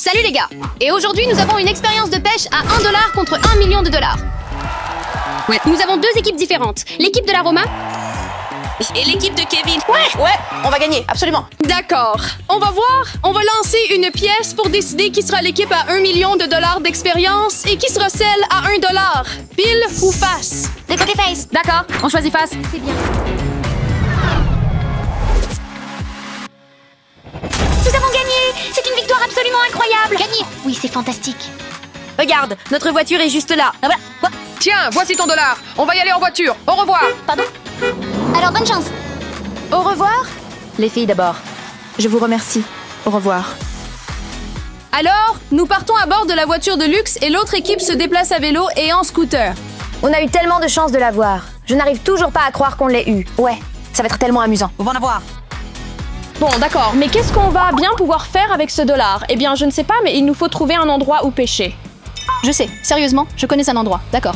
Salut les gars! Et aujourd'hui, nous avons une expérience de pêche à 1 dollar contre 1 million de dollars. Ouais. Nous avons deux équipes différentes. L'équipe de la Roma. Et l'équipe de Kevin. Ouais, on va gagner, absolument. D'accord. On va voir. On va lancer une pièce pour décider qui sera l'équipe à 1 million de dollars d'expérience et qui sera celle à 1 dollar. Pile ou face? De côté face. D'accord, on choisit face. C'est bien. Nous avons gagné! C'est une victoire absolument incroyable! Gagné! Oui, c'est fantastique. Regarde, notre voiture est juste là. Ah, voilà. Tiens, voici ton dollar. On va y aller en voiture. Au revoir. Pardon? Alors, bonne chance. Au revoir. Les filles d'abord. Je vous remercie. Au revoir. Alors, nous partons à bord de la voiture de luxe et l'autre équipe se déplace à vélo et en scooter. On a eu tellement de chance de l'avoir. Je n'arrive toujours pas à croire qu'on l'ait eu. Ouais, ça va être tellement amusant. On va en avoir. Bon, d'accord, mais qu'est-ce qu'on va bien pouvoir faire avec ce dollar? Eh bien, je ne sais pas, mais il nous faut trouver un endroit où pêcher. Je sais, sérieusement, je connais un endroit. D'accord.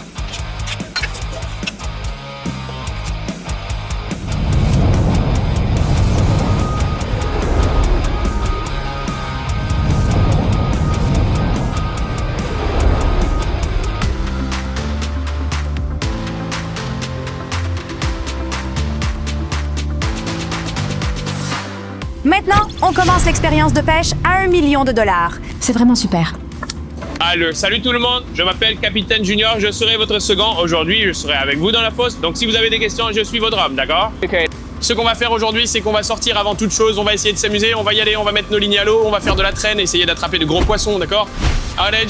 Maintenant, on commence l'expérience de pêche à 1 million de dollars. C'est vraiment super. Alors, salut tout le monde, je m'appelle Capitaine Junior, je serai votre second. Aujourd'hui, je serai avec vous dans la fosse. Donc, si vous avez des questions, je suis votre homme, d'accord? OK. Ce qu'on va faire aujourd'hui, c'est qu'on va sortir avant toute chose, on va essayer de s'amuser, on va y aller, on va mettre nos lignes à l'eau, on va faire de la traîne, essayer d'attraper de gros poissons, d'accord? Allez,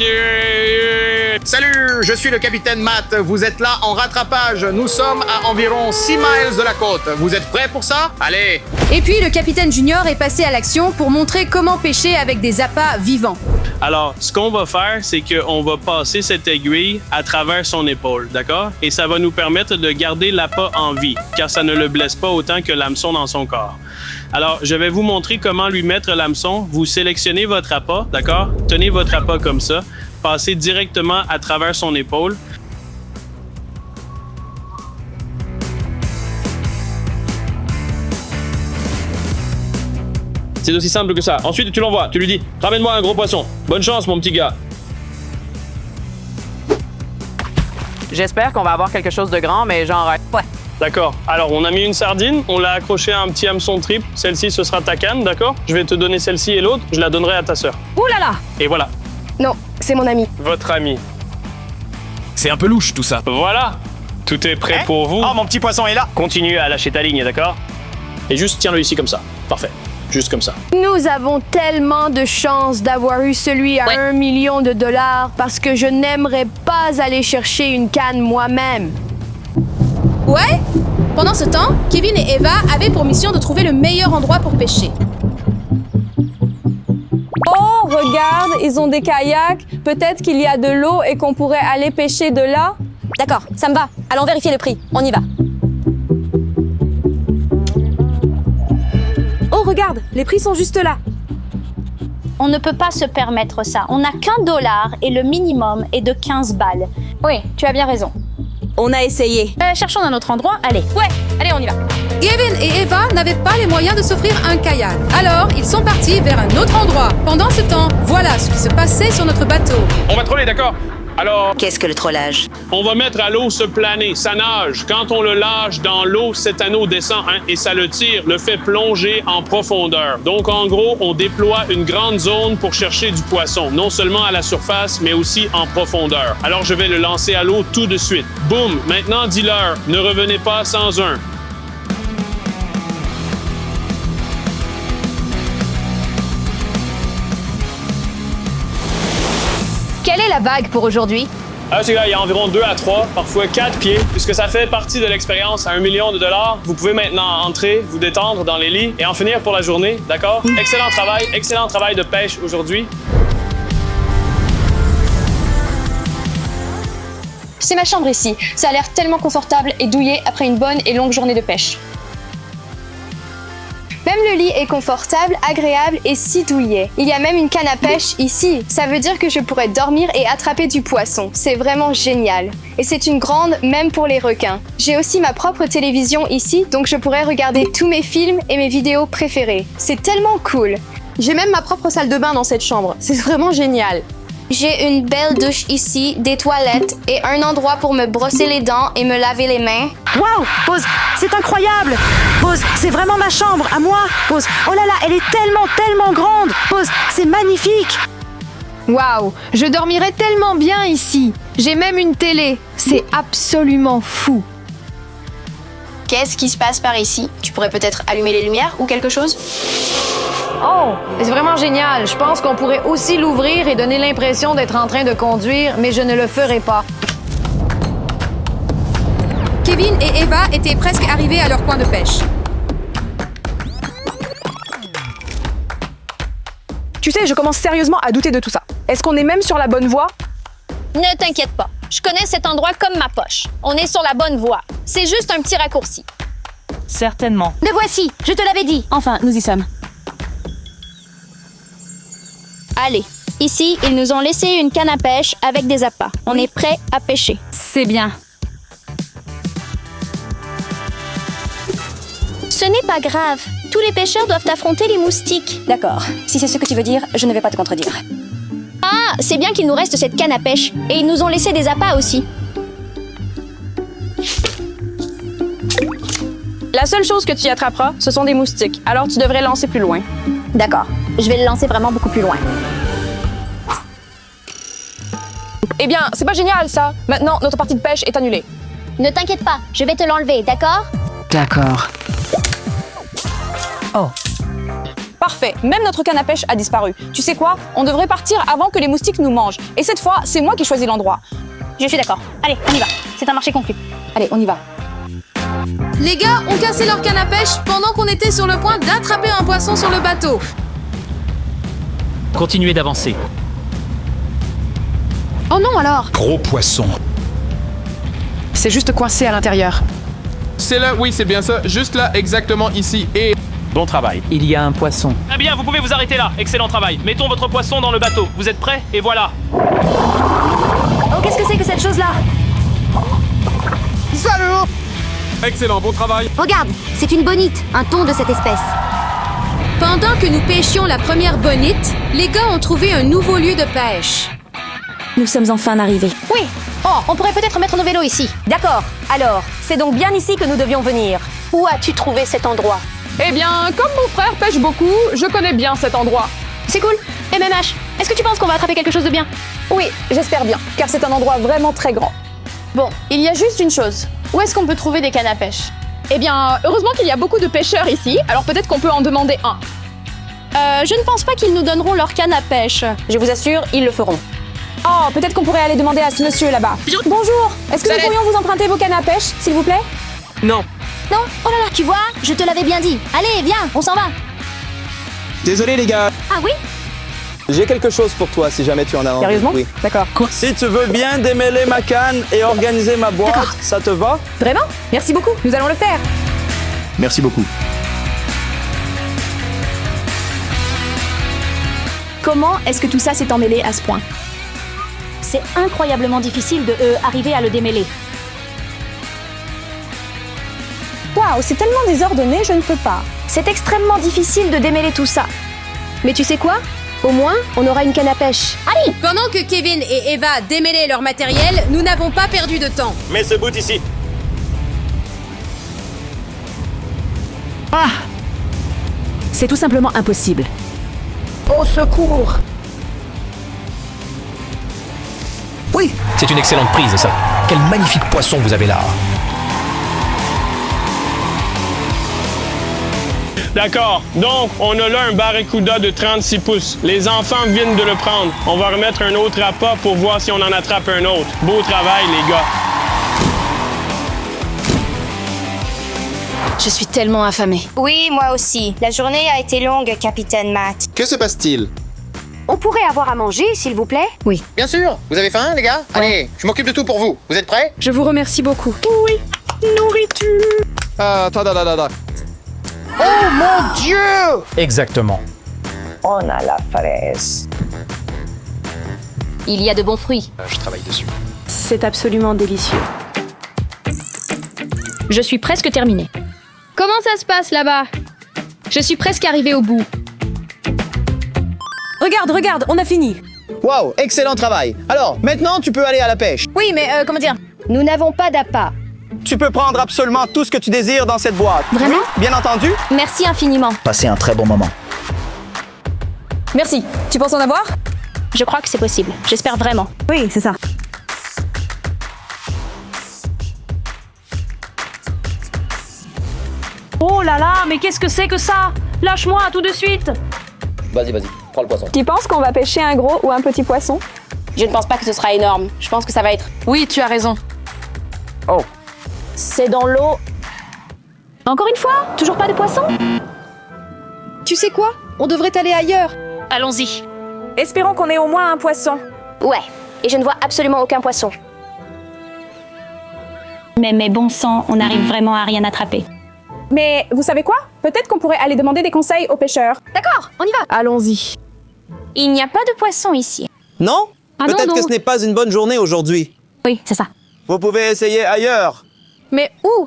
Salut, je suis le capitaine Matt. Vous êtes là en rattrapage. Nous sommes à environ 6 miles de la côte. Vous êtes prêts pour ça? Allez! Et puis, le capitaine Junior est passé à l'action pour montrer comment pêcher avec des appâts vivants. Alors, ce qu'on va faire, c'est qu'on va passer cette aiguille à travers son épaule, d'accord? Et ça va nous permettre de garder l'appât en vie, car ça ne le blesse pas autant que l'hameçon dans son corps. Alors, je vais vous montrer comment lui mettre l'hameçon. Vous sélectionnez votre appât, d'accord? Tenez votre appât comme ça. Passez directement à travers son épaule. C'est aussi simple que ça. Ensuite, tu l'envoies. Tu lui dis « Ramène-moi un gros poisson. Bonne chance, mon petit gars. » J'espère qu'on va avoir quelque chose de grand, mais genre... Ouais. D'accord. Alors, on a mis une sardine, on l'a accroché à un petit hameçon triple. Celle-ci, ce sera ta canne, d'accord? Je vais te donner celle-ci et l'autre, je la donnerai à ta sœur. Ouh là là! Et voilà, Non, c'est mon ami. votre ami. C'est un peu louche tout ça. Voilà, tout est prêt pour vous. Oh, mon petit poisson est là! Continue à lâcher ta ligne, d'accord? Et juste tiens-le ici comme ça. Parfait. Juste comme ça. Nous avons tellement de chance d'avoir eu celui à 1 million de dollars parce que je n'aimerais pas aller chercher une canne moi-même. Ouais? Pendant ce temps, Kevin et Eva avaient pour mission de trouver le meilleur endroit pour pêcher. Oh, regarde, ils ont des kayaks. Peut-être qu'il y a de l'eau et qu'on pourrait aller pêcher de là. D'accord, ça me va. Allons vérifier le prix. On y va. Oh, regarde, les prix sont juste là. On ne peut pas se permettre ça. On n'a qu'1 dollar et le minimum est de 15 balles. Oui, tu as bien raison. On a essayé. Cherchons un autre endroit. Allez. Ouais, allez, on y va. Kevin et Eva n'avaient pas les moyens de s'offrir un kayak. Alors, ils sont partis vers un autre endroit. Pendant ce temps, voilà ce qui se passait sur notre bateau. On va troller, d'accord? Alors, Qu'est-ce que le trollage? on va mettre à l'eau se planer, ça nage. Quand on le lâche dans l'eau, cet anneau descend et ça le tire, le fait plonger en profondeur. Donc, en gros, on déploie une grande zone pour chercher du poisson, non seulement à la surface, mais aussi en profondeur. Alors, je vais le lancer à l'eau tout de suite. Boum! Maintenant, dis-leur, ne revenez pas sans un. Quelle est la vague pour aujourd'hui? Ah, c'est là, il y a environ 2 à 3, parfois 4 pieds. Puisque ça fait partie de l'expérience à 1 million de dollars, vous pouvez maintenant entrer, vous détendre dans les lits et en finir pour la journée, d'accord? Excellent travail de pêche aujourd'hui. C'est ma chambre ici. Ça a l'air tellement confortable et douillet après une bonne et longue journée de pêche. Même le lit est confortable, agréable et si douillet. Il y a même une canne à pêche ici. Ça veut dire que je pourrais dormir et attraper du poisson. C'est vraiment génial. Et c'est une grande, même pour les requins. J'ai aussi ma propre télévision ici, donc je pourrais regarder tous mes films et mes vidéos préférées. C'est tellement cool. J'ai même ma propre salle de bain dans cette chambre. C'est vraiment génial. J'ai une belle douche ici, des toilettes et un endroit pour me brosser les dents et me laver les mains. Waouh, Pause, c'est incroyable. Pause, c'est vraiment ma chambre, à moi. Pause, oh là là, elle est tellement grande. Pause, c'est magnifique. Waouh, je dormirais tellement bien ici. J'ai même une télé. C'est absolument fou. Qu'est-ce qui se passe par ici? Tu pourrais peut-être allumer les lumières ou quelque chose? Oh, c'est vraiment génial. Je pense qu'on pourrait aussi l'ouvrir et donner l'impression d'être en train de conduire, mais je ne le ferai pas. Kevin et Eva étaient presque arrivés à leur point de pêche. Tu sais, je commence sérieusement à douter de tout ça. Est-ce qu'on est même sur la bonne voie? Ne t'inquiète pas, je connais cet endroit comme ma poche. On est sur la bonne voie. C'est juste un petit raccourci. Certainement. Le voici, je te l'avais dit. Enfin, nous y sommes. Allez, ici, ils nous ont laissé une canne à pêche avec des appâts. On est prêt à pêcher. C'est bien. Ce n'est pas grave. Tous les pêcheurs doivent affronter les moustiques. D'accord. Si c'est ce que tu veux dire, je ne vais pas te contredire. Ah, c'est bien qu'il nous reste cette canne à pêche. Et ils nous ont laissé des appâts aussi. La seule chose que tu y attraperas, ce sont des moustiques. Alors tu devrais lancer plus loin. D'accord. Je vais le lancer vraiment beaucoup plus loin. Eh bien, c'est pas génial ça. Maintenant, notre partie de pêche est annulée. Ne t'inquiète pas, je vais te l'enlever, d'accord? D'accord. Oh. Parfait. Même notre canne à pêche a disparu. Tu sais quoi? On devrait partir avant que les moustiques nous mangent. Et cette fois, c'est moi qui choisis l'endroit. Je suis d'accord. Allez, on y va. C'est un marché conclu. Allez, on y va. Les gars ont cassé leur canne à pêche pendant qu'on était sur le point d'attraper un poisson sur le bateau. Continuez d'avancer. Oh non alors. Gros poisson. C'est juste coincé à l'intérieur. C'est là, oui, c'est bien ça. Juste là, exactement ici. Et... Bon travail. Il y a un poisson. Très bien, vous pouvez vous arrêter là. Excellent travail. Mettons votre poisson dans le bateau. Vous êtes prêts? Et voilà. Oh, qu'est-ce que c'est que cette chose-là? Salut! Excellent, bon travail. Regarde, c'est une bonite, un thon de cette espèce. Pendant que nous pêchions la première bonite, les gars ont trouvé un nouveau lieu de pêche. Nous sommes enfin arrivés. Oui. Oh, on pourrait peut-être mettre nos vélos ici. D'accord. Alors, c'est donc bien ici que nous devions venir. Où as-tu trouvé cet endroit? Eh bien, comme mon frère pêche beaucoup, je connais bien cet endroit. C'est cool. MMH, est-ce que tu penses qu'on va attraper quelque chose de bien? Oui, j'espère bien, car c'est un endroit vraiment très grand. Bon, il y a juste une chose. Où est-ce qu'on peut trouver des cannes à pêche? Eh bien, heureusement qu'il y a beaucoup de pêcheurs ici, alors peut-être qu'on peut en demander un. Je ne pense pas qu'ils nous donneront leur canne à pêche. Je vous assure, ils le feront. Oh, peut-être qu'on pourrait aller demander à ce monsieur là-bas. Bonjour, est-ce que nous pourrions vous emprunter vos cannes à pêche, s'il vous plaît? Non. Non? Oh là là, tu vois, je te l'avais bien dit. Allez, viens, on s'en va. Désolé les gars. Ah oui? J'ai quelque chose pour toi si jamais tu en as envie. Sérieusement? Oui. D'accord. Si tu veux bien démêler ma canne et organiser ma boîte, ça te va? Vraiment? Merci beaucoup, nous allons le faire. Merci beaucoup. Comment est-ce que tout ça s'est emmêlé à ce point? C'est incroyablement difficile de arriver à le démêler. Waouh, c'est tellement désordonné, je ne peux pas. C'est extrêmement difficile de démêler tout ça. Mais tu sais quoi? Au moins, on aura une canne à pêche. Allez! Pendant que Kevin et Eva démêlaient leur matériel, nous n'avons pas perdu de temps. Mets ce bout ici. Ah! C'est tout simplement impossible. Au secours! Oui, c'est une excellente prise, ça. Quel magnifique poisson vous avez là. D'accord. Donc, on a là un barracuda de 36 pouces. Les enfants viennent de le prendre. On va remettre un autre appât pour voir si on en attrape un autre. Beau travail, les gars. Je suis tellement affamée. Oui, moi aussi. La journée a été longue, Capitaine Matt. Que se passe-t-il? On pourrait avoir à manger, s'il vous plaît? Oui. Bien sûr. Vous avez faim, les gars? Allez, je m'occupe de tout pour vous. Vous êtes prêts? Je vous remercie beaucoup. Oui. Nourriture. Attends. Oh mon Dieu! Exactement. On a la fraise. Il y a de bons fruits. Je travaille dessus. C'est absolument délicieux. Je suis presque terminée. Comment ça se passe là-bas? Je suis presque arrivée au bout. Regarde, on a fini. Waouh, excellent travail. Alors, maintenant, tu peux aller à la pêche. Oui, mais comment dire? Nous n'avons pas d'appât. Tu peux prendre absolument tout ce que tu désires dans cette boîte. Vraiment? Oui, bien entendu. Merci infiniment. Passez un très bon moment. Merci. Tu penses en avoir? Je crois que c'est possible. J'espère vraiment. Oui, c'est ça. Oh là là, mais qu'est-ce que c'est que ça? Lâche-moi tout de suite. Vas-y, prends le poisson. Tu penses qu'on va pêcher un gros ou un petit poisson? Je ne pense pas que ce sera énorme. Je pense que ça va être... Oui, tu as raison. Oh. C'est dans l'eau. Encore une fois? Toujours pas de poisson? Tu sais quoi? On devrait aller ailleurs. Allons-y. Espérons qu'on ait au moins un poisson. Ouais, et je ne vois absolument aucun poisson. Mais bon sang, on n'arrive vraiment à rien attraper. Mais vous savez quoi? Peut-être qu'on pourrait aller demander des conseils aux pêcheurs. D'accord, on y va. Allons-y. Il n'y a pas de poisson ici. Non? Ah Peut-être non, que non. ce n'est pas une bonne journée aujourd'hui. Oui, c'est ça. Vous pouvez essayer ailleurs. Mais où?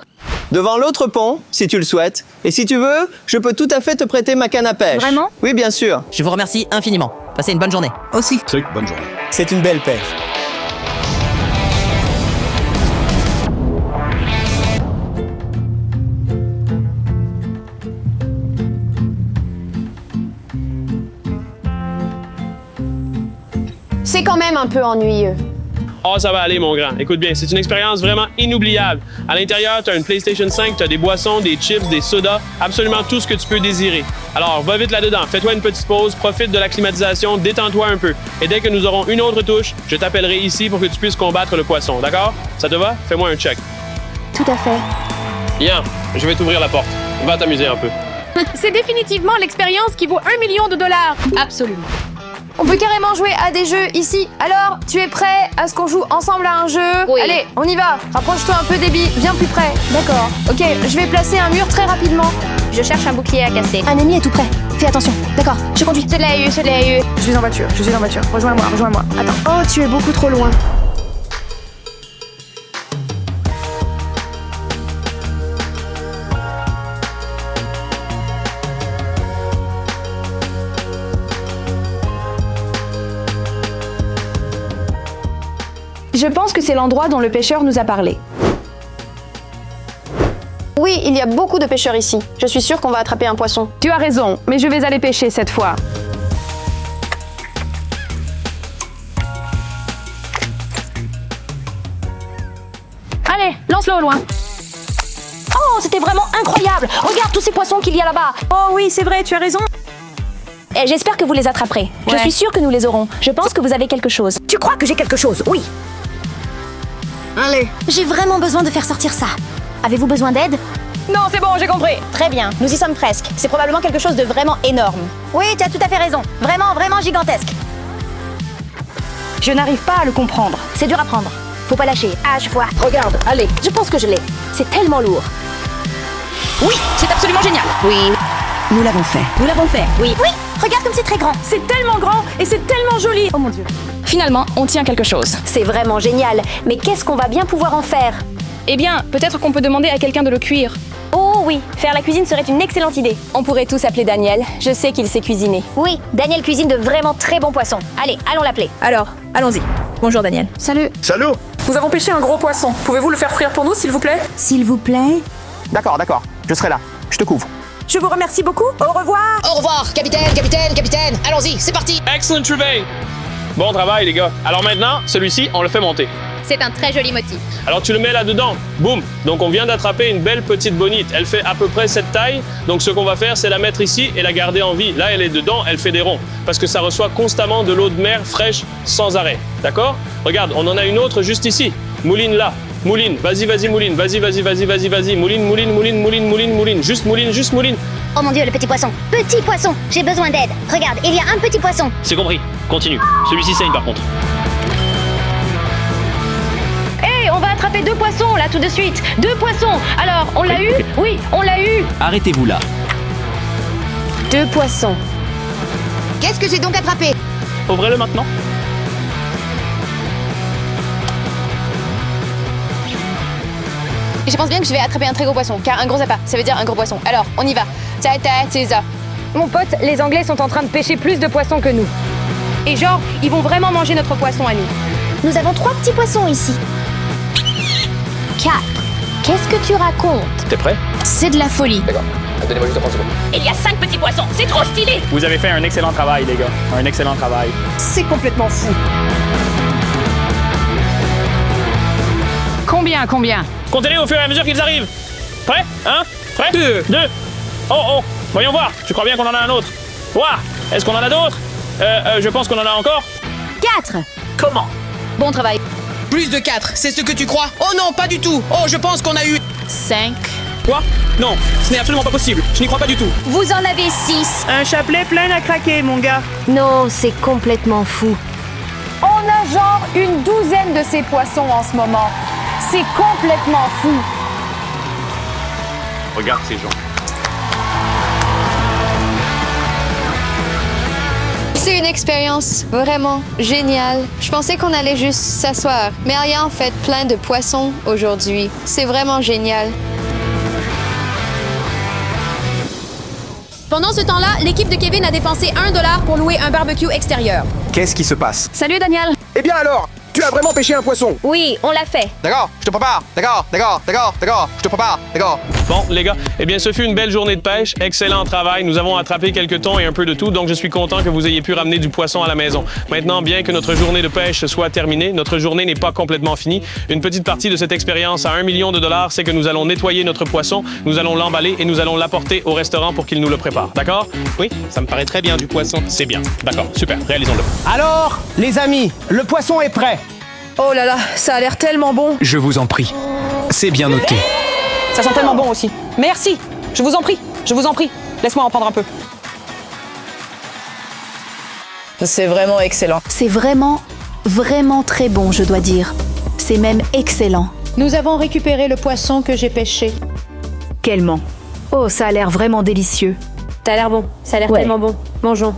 Devant l'autre pont, si tu le souhaites. Et si tu veux, je peux tout à fait te prêter ma canne à pêche. Vraiment? Oui, bien sûr. Je vous remercie infiniment. Passez une bonne journée. Aussi. Bonne journée. C'est une belle pêche. C'est quand même un peu ennuyeux. Oh, ça va aller, mon grand. Écoute bien, c'est une expérience vraiment inoubliable. À l'intérieur, tu as une PlayStation 5, tu as des boissons, des chips, des sodas, absolument tout ce que tu peux désirer. Alors, va vite là-dedans, fais-toi une petite pause, profite de la climatisation, détends-toi un peu. Et dès que nous aurons une autre touche, je t'appellerai ici pour que tu puisses combattre le poisson, d'accord? Ça te va? Fais-moi un check. Tout à fait. Bien, je vais t'ouvrir la porte. Va t'amuser un peu. C'est définitivement l'expérience qui vaut 1 million de dollars. Absolument. On peut carrément jouer à des jeux ici. Alors, tu es prêt à ce qu'on joue ensemble à un jeu? Oui. Allez, on y va. Rapproche-toi un peu des billes, viens plus près. D'accord. Ok, je vais placer un mur très rapidement. Je cherche un bouclier à casser. Un ennemi est tout près. Fais attention. D'accord, je conduis. Je l'ai eu. Je suis en voiture. Rejoins-moi. Attends. Oh, tu es beaucoup trop loin. Je pense que c'est l'endroit dont le pêcheur nous a parlé. Oui, il y a beaucoup de pêcheurs ici. Je suis sûre qu'on va attraper un poisson. Tu as raison, mais je vais aller pêcher cette fois. Allez, lance-le au loin. Oh, c'était vraiment incroyable. Regarde tous ces poissons qu'il y a là-bas. Oh oui, c'est vrai, tu as raison. Et j'espère que vous les attraperez. Je Ouais. suis sûre que nous les aurons. Je pense que vous avez quelque chose. Tu crois que j'ai quelque chose? Oui. Allez. J'ai vraiment besoin de faire sortir ça. Avez-vous besoin d'aide? Non, c'est bon, j'ai compris. Très bien, nous y sommes presque. C'est probablement quelque chose de vraiment énorme. Oui, tu as tout à fait raison. Vraiment gigantesque. Je n'arrive pas à le comprendre. C'est dur à prendre. Faut pas lâcher. Ah, je vois. Regarde, allez. Je pense que je l'ai. C'est tellement lourd. Oui, c'est absolument génial. Oui. Nous l'avons fait. Oui. Oui, regarde comme c'est très grand. C'est tellement grand et c'est tellement joli. Oh mon Dieu. Finalement, on tient quelque chose. C'est vraiment génial. Mais qu'est-ce qu'on va bien pouvoir en faire? Eh bien, peut-être qu'on peut demander à quelqu'un de le cuire. Oh oui, faire la cuisine serait une excellente idée. On pourrait tous appeler Daniel. Je sais qu'il sait cuisiner. Oui, Daniel cuisine de vraiment très bons poissons. Allez, allons l'appeler. Alors, allons-y. Bonjour Daniel. Salut. Salut. Nous avons pêché un gros poisson. Pouvez-vous le faire frire pour nous, s'il vous plaît? S'il vous plaît. D'accord. Je serai là. Je te couvre. Je vous remercie beaucoup. Au revoir. Au revoir, capitaine. Allons-y, c'est parti. Excellent Trouvé! Bon travail, les gars. Alors maintenant, celui-ci, on le fait monter. C'est un très joli motif. Alors tu le mets là-dedans, boum. Donc on vient d'attraper une belle petite bonite. Elle fait à peu près cette taille. Donc ce qu'on va faire, c'est la mettre ici et la garder en vie. Là, elle est dedans, elle fait des ronds. Parce que ça reçoit constamment de l'eau de mer fraîche sans arrêt. D'accord? Regarde, on en a une autre juste ici. Mouline là. Mouline. Vas-y, mouline. Vas-y. Mouline. Juste mouline. Oh mon Dieu, le petit poisson. Petit poisson, j'ai besoin d'aide. Regarde, il y a un petit poisson. C'est compris. Continue. Celui-ci saigne par contre. Hé, on va attraper 2 poissons là tout de suite. 2 poissons. Alors, on l'a eu? Oui, on l'a eu. Arrêtez-vous là. 2 poissons. Qu'est-ce que j'ai donc attrapé? Ouvrez-le maintenant. Je pense bien que je vais attraper un très gros poisson, car un gros appât, ça veut dire un gros poisson. Alors, on y va. Ta, c'est ça. Mon pote, les Anglais sont en train de pêcher plus de poissons que nous. Et genre, ils vont vraiment manger notre poisson à nous. Nous avons 3 petits poissons ici. 4. Qu'est-ce que tu racontes? T'es prêt? C'est de la folie. D'accord. Donnez-moi juste 30 secondes. Il y a 5 petits poissons, c'est trop stylé. Vous avez fait un excellent travail, les gars. Un excellent travail. C'est complètement fou. Combien? Comptez-les au fur et à mesure qu'ils arrivent. Prêt? Hein? Prêt? 2. Oh, voyons voir. Je crois bien qu'on en a un autre. Ouah! Est-ce qu'on en a d'autres? Je pense qu'on en a encore. 4. Comment? Bon travail. Plus de 4, c'est ce que tu crois? Oh non, pas du tout. Oh, je pense qu'on a eu... 5. Quoi? Non, ce n'est absolument pas possible. Je n'y crois pas du tout. Vous en avez 6. Un chapelet plein à craquer, mon gars. Non, c'est complètement fou. On a genre une douzaine de ces poissons en ce moment. C'est complètement fou. Regarde ces gens. C'est une expérience vraiment géniale. Je pensais qu'on allait juste s'asseoir, mais Aria en fait plein de poissons aujourd'hui. C'est vraiment génial. Pendant ce temps-là, l'équipe de Kevin a dépensé $1 pour louer un barbecue extérieur. Qu'est-ce qui se passe? Salut Daniel. Eh bien alors, tu as vraiment pêché un poisson? Oui, on l'a fait. D'accord, je te prépare. D'accord, je te prépare. D'accord. Bon, les gars, eh bien, ce fut une belle journée de pêche. Excellent travail. Nous avons attrapé quelques thons et un peu de tout, donc je suis content que vous ayez pu ramener du poisson à la maison. Maintenant, bien que notre journée de pêche soit terminée, notre journée n'est pas complètement finie. Une petite partie de cette expérience à $1 million, c'est que nous allons nettoyer notre poisson, nous allons l'emballer et nous allons l'apporter au restaurant pour qu'il nous le prépare. D'accord? Oui, ça me paraît très bien, du poisson. C'est bien. D'accord, super, réalisons-le. Alors, les amis, le poisson est prêt. Oh là là, ça a l'air tellement bon. Je vous en prie. C'est bien noté. Ça sent tellement bon aussi. Merci. Je vous en prie. Laisse-moi en prendre un peu. C'est vraiment excellent. C'est vraiment très bon, je dois dire. C'est même excellent. Nous avons récupéré le poisson que j'ai pêché. Quellement. Oh, ça a l'air vraiment délicieux. Ça a l'air bon. Ça a l'air tellement bon. Mangeons.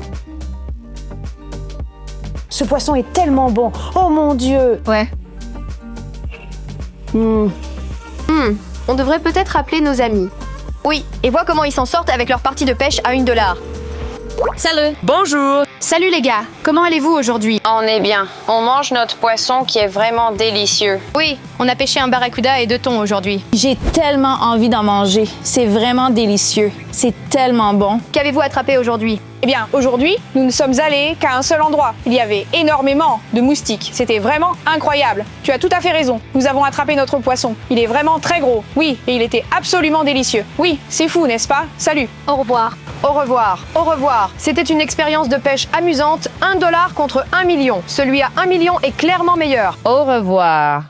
Ce poisson est tellement bon. Oh mon Dieu. Ouais. On devrait peut-être appeler nos amis. Oui, et vois comment ils s'en sortent avec leur partie de pêche à $1. Salut. Bonjour. Salut les gars, comment allez-vous aujourd'hui? On est bien. On mange notre poisson qui est vraiment délicieux. Oui, on a pêché un barracuda et 2 thons aujourd'hui. J'ai tellement envie d'en manger. C'est vraiment délicieux. C'est tellement bon. Qu'avez-vous attrapé aujourd'hui? Eh bien, aujourd'hui, nous ne sommes allés qu'à un seul endroit. Il y avait énormément de moustiques. C'était vraiment incroyable. Tu as tout à fait raison. Nous avons attrapé notre poisson. Il est vraiment très gros. Oui, et il était absolument délicieux. Oui, c'est fou, n'est-ce pas? Salut. Au revoir. Au revoir, au revoir. C'était une expérience de pêche amusante. $1 contre $1 million. Celui à $1 million est clairement meilleur. Au revoir.